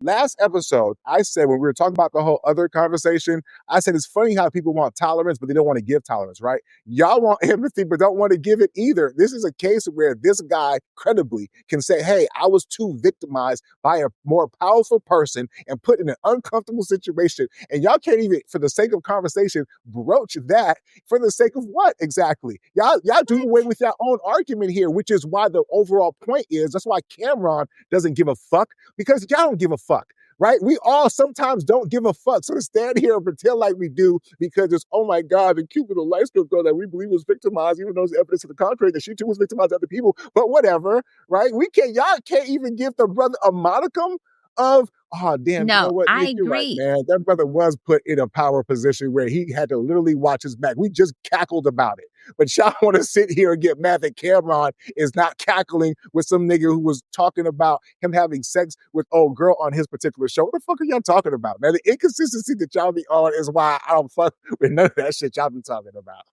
last episode, I said when we were talking about the whole other conversation, I said it's funny how people want tolerance, but they don't want to give tolerance, right? Y'all want empathy, but don't want to give it either. This is a case where this guy credibly can say, hey, I was too victimized by a more powerful person and put in an uncomfortable situation. And y'all can't even, for the sake of conversation, broach that for the sake of what exactly? Y'all do away with your own argument here, which is why the overall point is, that's why Cameron doesn't give a fuck, because y'all don't give a fuck. Right? We all sometimes don't give a fuck. So to stand here and pretend like we do because it's, oh my God, the cute little light-skinned girl that we believe was victimized, even though there's evidence to the contrary that she too was victimized by other people, but whatever, right? Y'all can't even give the brother a modicum of, oh damn, you know what? I Nick, you're right, agree. man. That brother was put in a power position where he had to literally watch his back. We just cackled about it. But y'all want to sit here and get mad that Cameron is not cackling with some nigga who was talking about him having sex with old girl on his particular show. What the fuck are y'all talking about, man? The inconsistency that y'all be on is why I don't fuck with none of that shit y'all been talking about.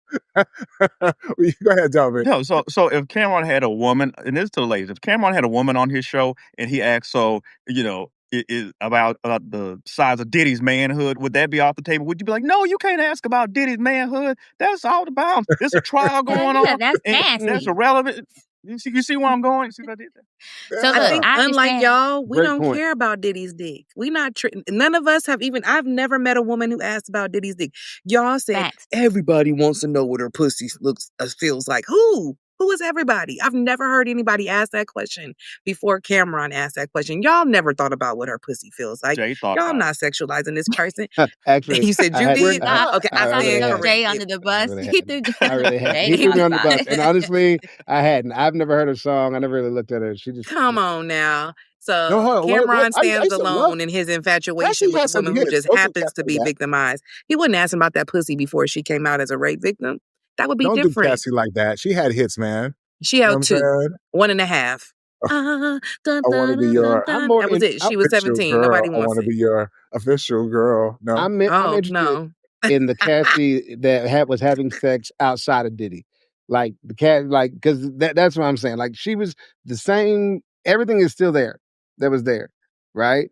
Go ahead, Delvin. No, so if Cameron had a woman, and this is to the ladies, if Cameron had a woman on his show and he asked, so, about the size of Diddy's manhood, would that be off the table? Would you be like, no, you can't ask about Diddy's manhood? That's out of bounds. There's a trial going on. That's and nasty. that's irrelevant. You see where I'm going? You see what I did there? So I look, think, I unlike understand. y'all, we Great don't point. care about Diddy's dick. We not none of us have I've never met a woman who asked about Diddy's dick. Y'all said Facts. everybody wants to know what her pussy feels like. Who? Who is everybody? I've never heard anybody ask that question before Cameron asked that question. Y'all never thought about what her pussy feels like. Jay thought Y'all about not sexualizing this person. Actually, You said you I did? not. Okay, I really stand hadn't. Jay corrected. under the bus. really He hadn't. threw I really hadn't. Jay He threw on me the on the spot. bus, and honestly, I hadn't. I've never heard a song. I never really looked at her. She just Come on now. So No, hold on. Cameron I stands used to love alone in his infatuation Cassie with has the some woman who hits. just Don't do happens to Cassie be like that. victimized. He wouldn't ask him about that pussy before she came out as a rape victim. That would be Don't do different. Cassie like that. She had hits, man. She You know held what I'm 2, saying? 1.5. I want to be your I'm more That was it. She was official 17. girl. Nobody I wants want to it. be your official girl. No. I'm Oh, interested no. in the Cassie that was having sex outside of Diddy, like the cat, like because that's what I'm saying. Like she was the same. Everything is still there. That was there, right?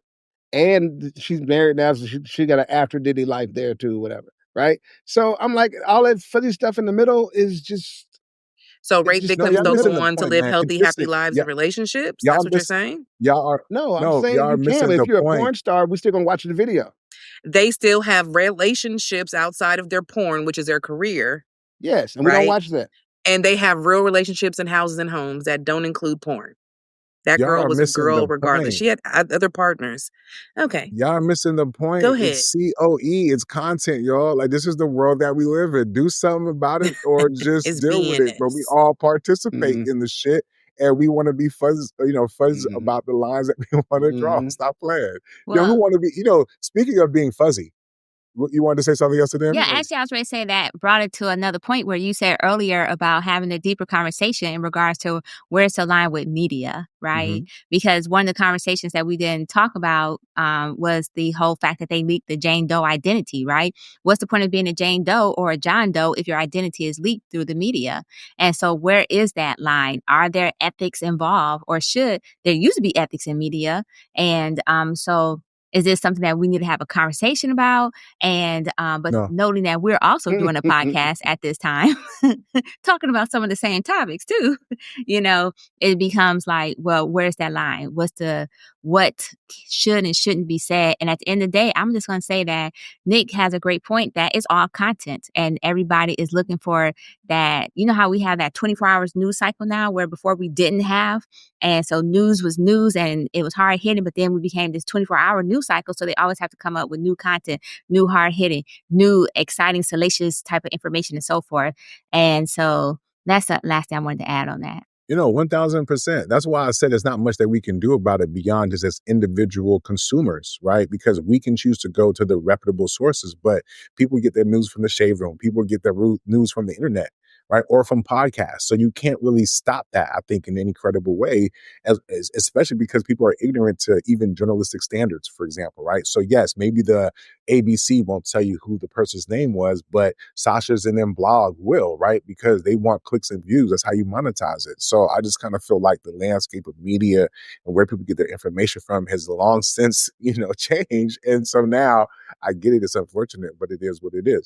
And she's married now, so she got an after Diddy life there too, whatever, right? So I'm like, all that fuzzy stuff in the middle is just. So It's rape just No, victims y'all don't missing go the on to point, live man. healthy, happy Consistent. lives and relationships? Y'all That's what you're miss. saying? Y'all are I'm saying y'all you are can. missing If the you're a point. porn star, we're still gonna watch the video. They still have relationships outside of their porn, which is their career, Yes, and we don't right? watch that. And they have real relationships in houses and homes that don't include porn. That Y'all girl are was a missing girl the regardless. point. She had other partners. Okay, Y'all are missing the point. go ahead. It's COE. It's content, y'all. Like this is the world that we live in. Do something about it or just It's deal with it. But we BNS. all participate Mhm. in the shit. And we want to be fuzz Mhm. about the lines that we want to draw. Mhm. Stop playing. Who Well, want to be, speaking of being fuzzy, you wanted to say something else to them? yeah, actually, I was ready to say that brought it to another point where you said earlier about having a deeper conversation in regards to where's the line with media, right? Because one of the conversations that we didn't talk about was the whole fact that they leaked the Jane Doe identity, right? What's the point of being a Jane Doe or a John Doe if your identity is leaked through the media? And so where is that line? Are there ethics involved, or should there used to be ethics in media? And so is this something that we need to have a conversation about? And but No. noting that we're also doing a podcast at this time, talking about some of the same topics too, it becomes like, well, where's that line? What should and shouldn't be said? And at the end of the day, I'm just going to say that Nick has a great point that it's all content, and everybody is looking for that. You know how we have that 24 hours news cycle now, where before we didn't have, and so news was news and it was hard hitting, but then we became this 24-hour news cycle, so they always have to come up with new content, new hard hitting, new exciting, salacious type of information and so forth. And so that's the last thing I wanted to add on that. 1000%. That's why I said there's not much that we can do about it beyond just as individual consumers, right? Because we can choose to go to the reputable sources, but people get their news from the shade room. People get their news from the internet, right? Or from podcasts. So you can't really stop that, I think, in any credible way, especially because people are ignorant to even journalistic standards, for example, right? So yes, maybe the ABC won't tell you who the person's name was, but Sasha's and them blog will, right? Because they want clicks and views. That's how you monetize it. So I just kind of feel like the landscape of media and where people get their information from has long since, changed. And so now I get it. It's unfortunate, but it is what it is.